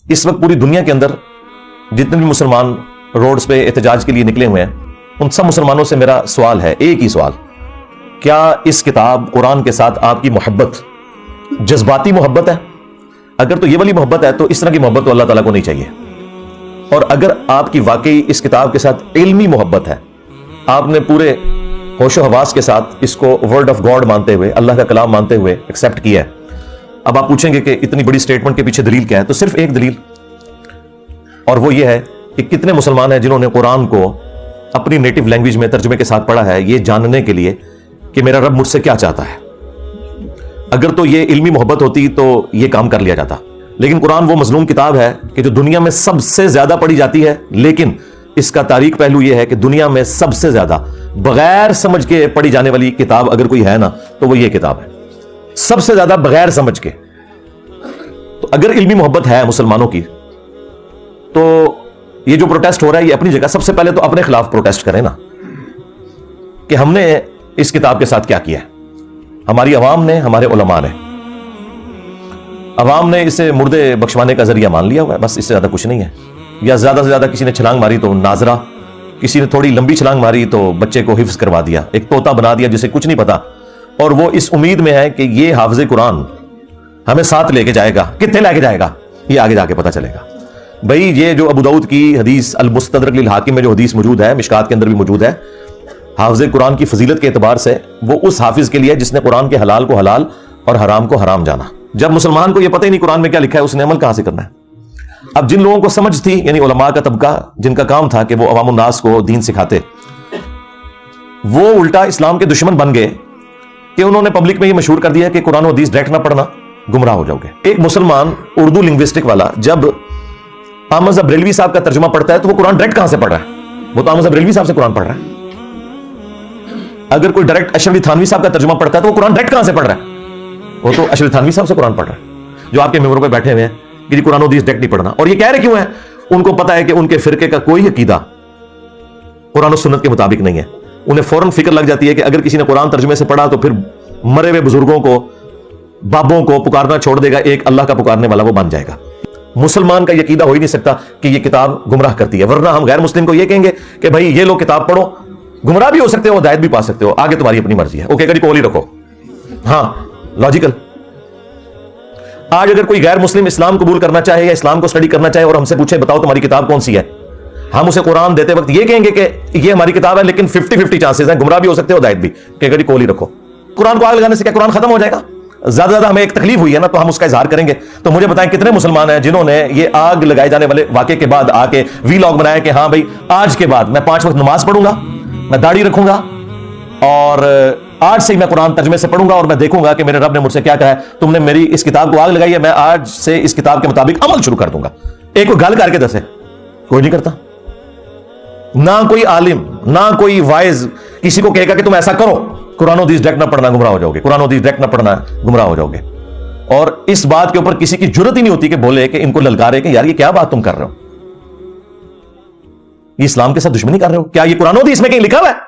اس وقت پوری دنیا کے اندر جتنے بھی مسلمان روڈز پہ احتجاج کے لیے نکلے ہوئے ہیں، ان سب مسلمانوں سے میرا سوال ہے، ایک ہی سوال، کیا اس کتاب قرآن کے ساتھ آپ کی محبت جذباتی محبت ہے؟ اگر تو یہ والی محبت ہے تو اس طرح کی محبت تو اللہ تعالیٰ کو نہیں چاہیے، اور اگر آپ کی واقعی اس کتاب کے ساتھ علمی محبت ہے، آپ نے پورے ہوش و حواس کے ساتھ اس کو ورڈ آف گاڈ مانتے ہوئے، اللہ کا کلام مانتے ہوئے ایکسیپٹ کیا ہے، اب آپ پوچھیں گے کہ اتنی بڑی سٹیٹمنٹ کے پیچھے دلیل کیا ہے؟ تو صرف ایک دلیل، اور وہ یہ ہے کہ کتنے مسلمان ہیں جنہوں نے قرآن کو اپنی نیٹو لینگویج میں ترجمے کے ساتھ پڑھا ہے، یہ جاننے کے لیے کہ میرا رب مجھ سے کیا چاہتا ہے۔ اگر تو یہ علمی محبت ہوتی تو یہ کام کر لیا جاتا، لیکن قرآن وہ مظلوم کتاب ہے کہ جو دنیا میں سب سے زیادہ پڑھی جاتی ہے، لیکن اس کا تاریخ پہلو یہ ہے کہ دنیا میں سب سے زیادہ بغیر سمجھ کے پڑھی جانے والی کتاب اگر کوئی ہے نا تو وہ یہ کتاب ہے، سب سے زیادہ بغیر سمجھ کے۔ تو اگر علمی محبت ہے مسلمانوں کی تو یہ جو پروٹیسٹ ہو رہا ہے یہ اپنی جگہ، سب سے پہلے تو اپنے خلاف پروٹیسٹ کریں نا، کہ ہم نے اس کتاب کے ساتھ کیا کیا ہے۔ ہماری عوام نے، ہمارے علماء نے، عوام نے اسے مردے بخشوانے کا ذریعہ مان لیا ہوا ہے، بس اس سے زیادہ کچھ نہیں ہے۔ یا زیادہ سے زیادہ کسی نے چھلانگ ماری تو ناظرہ، کسی نے تھوڑی لمبی چھلانگ ماری تو بچے کو حفظ کروا دیا، ایک طوطا بنا دیا جسے کچھ نہیں پتا، اور وہ اس امید میں ہے کہ یہ حافظ قرآن ہمیں ساتھ لے کے جائے گا۔ کتنے لے کے جائے گا یہ آگے جا کے پتا چلے گا۔ بھائی یہ جو ابو داؤد کی حدیث المستدرک للحاکم میں جو حدیث موجود ہے، مشکات کے اندر بھی موجود ہے، حافظ قرآن کی فضیلت کے اعتبار سے وہ اس حافظ کے لیے جس نے قرآن کے حلال کو حلال اور حرام کو حرام جانا۔ جب مسلمان کو یہ پتہ ہی نہیں قرآن میں کیا لکھا ہے، اس نے عمل کہاں سے کرنا ہے؟ اب جن لوگوں کو سمجھ تھی، یعنی علماء کا طبقہ جن کا کام تھا کہ وہ عوام الناس کو دین سکھاتے، وہ الٹا اسلام کے دشمن بن گئے کہ انہوں نے پبلک میں یہ مشہور کر دیا کہ قرآن و حدیث ڈائریکٹ نہ پڑھنا، گمراہ ہو جاؤ گے۔ ایک مسلمان اردو لنگوسٹک والا جب احمد بریلوی صاحب کا ترجمہ پڑھتا ہے تو وہ قرآن ڈائریکٹ کہاں سے پڑھ رہا ہے؟ وہ تو احمد بریلوی صاحب سے قرآن پڑھ رہا ہے۔ اگر کوئی ڈائریکٹ اشرف علی تھانوی صاحب کا ترجمہ پڑھتا ہے تو وہ قرآن ڈائریکٹ کہاں سے پڑھ رہا ہے؟ وہ تو اشرف تھانوی صاحب سے قرآن پڑھ رہا ہے، جو آپ کے ممبروں پہ بیٹھے ہوئے ہیں کہ قرآن و حدیث ڈائریکٹ نہیں پڑھنا۔ اور یہ کہہ رہے کیوں ہیں؟ ان کو پتا ہے کہ ان کے فرقے کا کوئی عقیدہ قرآن و سنت کے مطابق نہیں ہے۔ انہیں فوراً فکر لگ جاتی ہے کہ اگر کسی نے قرآن ترجمے سے پڑھا تو پھر مرے ہوئے بزرگوں کو، بابوں کو پکارنا چھوڑ دے گا، ایک اللہ کا پکارنے والا وہ بن جائے گا۔ مسلمان کا یہ عقیدہ ہو ہی نہیں سکتا کہ یہ کتاب گمراہ کرتی ہے، ورنہ ہم غیر مسلم کو یہ کہیں گے کہ بھائی یہ لو کتاب پڑھو، گمراہ بھی ہو سکتے ہو، ہدایت بھی پا سکتے ہو، آگے تمہاری اپنی مرضی ہے، اوکے کری کول ہی رکھو۔ ہاں لاجیکل۔ آج اگر کوئی غیر مسلم اسلام قبول کرنا چاہے یا اسلام کو اسٹڈی کرنا چاہے اور ہم سے پوچھے بتاؤ تمہاری کتاب کون سی ہے، ہم اسے قرآن دیتے وقت یہ کہیں گے کہ یہ ہماری کتاب ہے، لیکن 50-50 چانسز ہیں، گمراہ بھی ہو سکتے ہو، ہدایت بھی، کہ کری کول ہی رکھو۔ قرآن کو آگ لگانے سے کیا قرآن ختم ہو جائے گا؟ زیادہ زیادہ ہمیں ایک تکلیف ہوئی ہے نا تو ہم اس کا اظہار کریں گے۔ تو مجھے بتائیں کتنے مسلمان ہیں جنہوں نے یہ آگ لگائے جانے والے واقعے کے بعد آ کے وی لاگ بنایا کہ ہاں بھائی آج کے بعد میں 5 وقت نماز پڑھوں گا، میں داڑھی رکھوں گا، اور آج سے ہی میں قرآن ترجمے سے پڑھوں گا اور میں دیکھوں گا کہ میرے رب نے مجھ سے کیا کہا ہے، تم نے میری اس کتاب کو آگ لگائی ہے، میں آج سے اس کتاب کے مطابق عمل شروع کر دوں گا۔ ایک کو گل کر کے دسے، کوئی نہیں کرتا، نہ کوئی عالم نہ کوئی وائز کسی کو کہے گا کہ تم ایسا کرو، قرآن و حدیث ڈائریکٹ نہ پڑھنا گمراہ ہو جاؤ گے، قرآن و حدیث ڈائریکٹ نہ پڑھنا گمراہ ہو جاؤ گے۔ اور اس بات کے اوپر کسی کی جرت ہی نہیں ہوتی کہ بولے کہ ان کو للکارے کہ یار یہ کیا بات تم کر رہے ہو، یہ اسلام کے ساتھ دشمنی کر رہے ہو؟ کیا یہ قرآن و حدیث میں کہیں لکھا ہوا ہے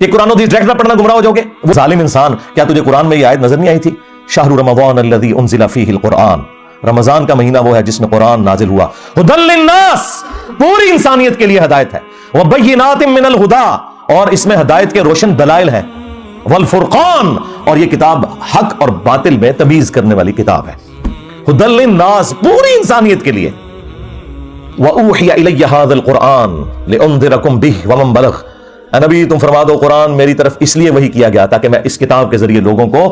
کہ قرآن و حدیث ڈائریکٹ نہ پڑھنا گمراہ ہو جاؤ گے؟ وہ ظالم انسان، کیا تجھے قرآن میں یہ آیت نظر نہیں آئی تھی؟ شہر رمضان الذی انزل فیہ القرآن، رمضان کا مہینہ وہ ہے جس میں قرآن نازل ہوا، ھدی للناس، پوری انسانیت کے لیے ہدایت ہے، وبینات من الہدی، اور اس میں ہدایت کے روشن دلائل ہیں، والفرقان، اور یہ کتاب حق اور باطل میں تمیز کرنے والی کتاب ہے، ھدی للناس، پوری انسانیت کے لیے۔ وَأُوحِيَ إِلَيَّ هَذَا الْقُرْآنُ لِأُنذِرَكُم بِهِ وَمَن بَلَغَ، اے نبی تم فرما دو قرآن میری طرف اس لیے وحی کیا گیا تاکہ میں اس کتاب کے ذریعے لوگوں کو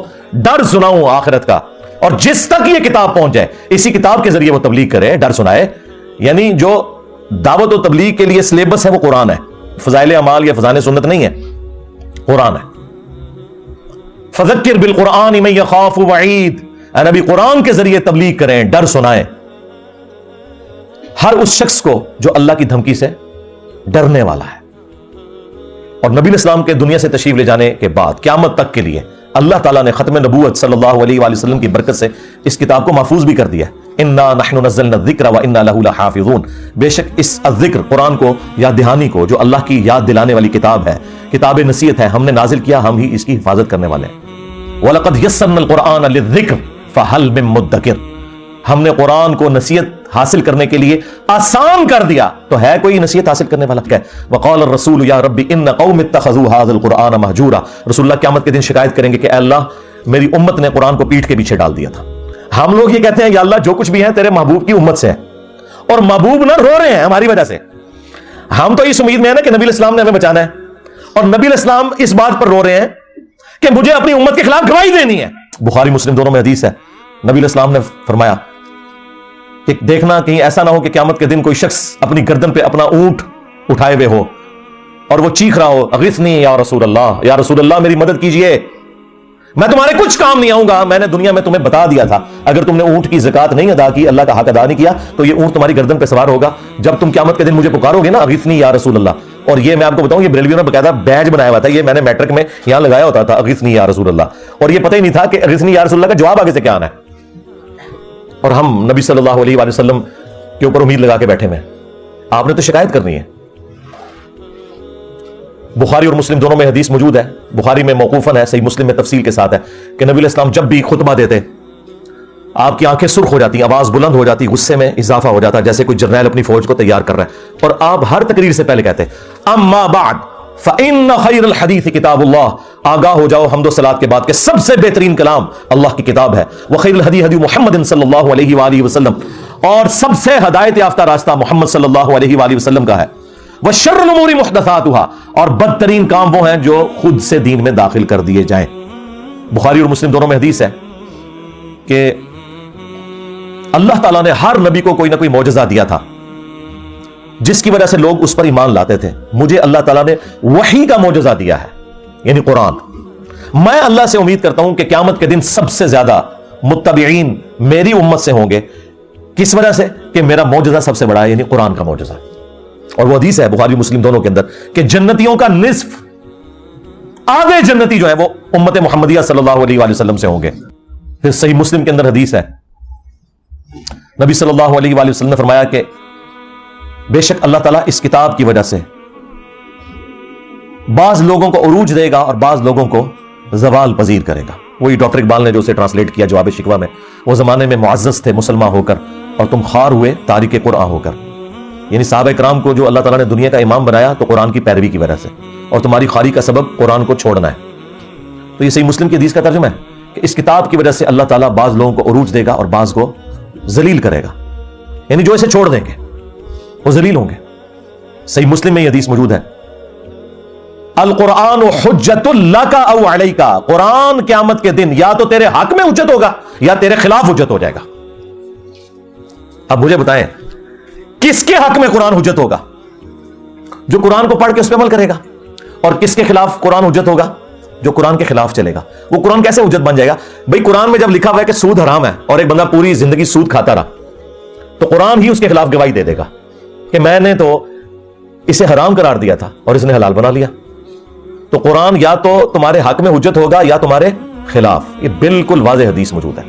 ڈر سناؤں آخرت کا، اور جس تک یہ کتاب پہنچ جائے اسی کتاب کے ذریعے وہ تبلیغ کرے، ڈر سنائے۔ یعنی جو دعوت و تبلیغ کے لیے سلیبس ہے وہ قرآن ہے، فضائل اعمال یا فضائل سنت نہیں ہے، قرآن ہے۔ فذکر بالقرآن من یخاف وعید، اے نبی قرآن کے ذریعے تبلیغ کریں، ڈر سنائیں ہر اس شخص کو جو اللہ کی دھمکی سے ڈرنے والا ہے۔ اور نبی اسلام کے دنیا سے تشریف لے جانے کے بعد قیامت تک کے لیے اللہ تعالیٰ نے ختم نبوت صلی اللہ علیہ وآلہ وسلم کی برکت سے اس کتاب کو محفوظ بھی کر دیا۔ انا نحن نزلنا الذکر وانا لہ لحافظون، بے شک اس الذکر قرآن کو، یاد دہانی کو، جو اللہ کی یاد دلانے والی کتاب ہے، کتاب نصیحت ہے، ہم نے نازل کیا، ہم ہی اس کی حفاظت کرنے والے ہیں۔ وَلَقَدْ يَسَّرْنَا الْقُرْآنَ لِلذِّكْرِ فَهَلْ مِن مُدَّكِرٍ، ہم نے قرآن کو نصیحت حاصل کرنے کے لیے آسان کر دیا تو ہے کوئی نصیحت حاصل کرنے والا کیا ہے؟ وقال الرسول یا رب ان قوم اتخذوا هذا القرآن مہجورا، رسول اللہ قیامت کے دن شکایت کریں گے کہ اے اللہ میری امت نے قرآن کو پیٹھ کے پیچھے ڈال دیا تھا۔ ہم لوگ یہ کہتے ہیں یا اللہ جو کچھ بھی ہے تیرے محبوب کی امت سے ہے، اور محبوب نہ رو رہے ہیں ہماری وجہ سے۔ ہم تو اس امید میں ہیں نا کہ نبی علیہ السلام نے ہمیں بچانا ہے، اور نبی علیہ السلام اس بات پر رو رہے ہیں کہ مجھے اپنی امت کے خلاف گواہی دینی ہے۔ بخاری مسلم دونوں میں حدیث ہے، نبی علیہ السلام نے فرمایا کہ دیکھنا کہیں ایسا نہ ہو کہ قیامت کے دن کوئی شخص اپنی گردن پہ اپنا اونٹ اٹھائے ہوئے ہو اور وہ چیخ رہا ہو اغثنی یا رسول اللہ، یا رسول اللہ میری مدد کیجئے، میں تمہارے کچھ کام نہیں آؤں گا، میں نے دنیا میں تمہیں بتا دیا تھا اگر تم نے اونٹ کی زکات نہیں ادا کی، اللہ کا حق ادا نہیں کیا تو یہ اونٹ تمہاری گردن پہ سوار ہوگا جب تم قیامت کے دن مجھے پکارو گے نا اغثنی یا رسول اللہ۔ اور یہ میں آپ کو بتاؤں یہ بریلویوں نے باقاعدہ بیج بنایا ہوا تھا، یہ میں نے میٹرک میں یہاں لگایا ہوتا تھا اغثنی یا رسول اللہ، اور یہ پتہ ہی نہیں تھا کہ اغثنی یا رسول اللہ کا جواب آگے سے کیا آنا ہے۔ اور ہم نبی صلی اللہ علیہ وآلہ وسلم کے اوپر امید لگا کے بیٹھے میں، آپ نے تو شکایت کرنی ہے۔ بخاری اور مسلم دونوں میں حدیث موجود ہے، بخاری میں موقوفاً ہے، صحیح مسلم میں تفصیل کے ساتھ ہے کہ نبی علیہ السلام جب بھی خطبہ دیتے آپ کی آنکھیں سرخ ہو جاتی، آواز بلند ہو جاتی، غصے میں اضافہ ہو جاتا جیسے کوئی جرنیل اپنی فوج کو تیار کر رہا ہے، اور آپ ہر تقریر سے پہلے کہتے اما بعد فإن خیر الحدیث کتاب اللہ، آگاہ ہو جاؤ حمد و صلات کے بعد کہ سب سے بہترین کلام اللہ کی کتاب ہے، وخیر الہدی ہدی محمد صلی اللہ علیہ وآلہ وسلم، اور سب سے ہدایت یافتہ راستہ محمد صلی اللہ علیہ وآلہ وسلم کا ہے، وشر الامور محدثاتها، اور بدترین کام وہ ہیں جو خود سے دین میں داخل کر دیے جائیں۔ بخاری اور مسلم دونوں میں حدیث ہے کہ اللہ تعالیٰ نے ہر نبی کو کوئی نہ کوئی معجزہ دیا تھا جس کی وجہ سے لوگ اس پر ایمان لاتے تھے، مجھے اللہ تعالیٰ نے وحی کا معجزہ دیا ہے یعنی قرآن۔ میں اللہ سے امید کرتا ہوں کہ قیامت کے دن سب سے زیادہ متبعین میری امت سے ہوں گے، کس وجہ سے کہ میرا معجزہ سب سے بڑا ہے یعنی قرآن کا معجزہ۔ اور وہ حدیث ہے بخاری مسلم دونوں کے اندر کہ جنتیوں کا نصف آدھے جنتی جو ہے وہ امت محمدیہ صلی اللہ علیہ وآلہ وسلم سے ہوں گے۔ پھر صحیح مسلم کے اندر حدیث ہے نبی صلی اللہ علیہ وآلہ وسلم نے فرمایا کہ بے شک اللہ تعالیٰ اس کتاب کی وجہ سے بعض لوگوں کو عروج دے گا اور بعض لوگوں کو زوال پذیر کرے گا۔ وہی ڈاکٹر اقبال نے جو اسے ٹرانسلیٹ کیا جواب شکوہ میں، وہ زمانے میں معزز تھے مسلمان ہو کر اور تم خوار ہوئے تارک قرآن ہو کر، یعنی صحابہ کرام کو جو اللہ تعالیٰ نے دنیا کا امام بنایا تو قرآن کی پیروی کی وجہ سے، اور تمہاری خواری کا سبب قرآن کو چھوڑنا ہے۔ تو یہ صحیح مسلم کی حدیث کا ترجمہ ہے کہ اس کتاب کی وجہ سے اللہ تعالیٰ بعض لوگوں کو عروج دے گا اور بعض کو ذلیل کرے گا، یعنی جو اسے چھوڑ دیں گے وہ ذلیل ہوں گے۔ صحیح مسلم میں یہ حدیث موجود ہے القرآن حجت لک او علیک، قرآن قیامت کے دن یا تو تیرے حق میں حجت ہوگا یا تیرے خلاف حجت ہو جائے گا۔ اب مجھے بتائیں کس کے حق میں قرآن حجت ہوگا؟ جو قرآن کو پڑھ کے اس پہ عمل کرے گا۔ اور کس کے خلاف قرآن حجت ہوگا؟ جو قرآن کے خلاف چلے گا۔ وہ قرآن کیسے حجت بن جائے گا؟ بھئی قرآن میں جب لکھا ہوا ہے کہ سود حرام ہے اور ایک بندہ پوری زندگی سود کھاتا رہا تو قرآن ہی اس کے خلاف گواہی دے دے گا کہ میں نے تو اسے حرام قرار دیا تھا اور اس نے حلال بنا لیا۔ تو قرآن یا تو تمہارے حق میں حجت ہوگا یا تمہارے خلاف۔ یہ بالکل واضح حدیث موجود ہے۔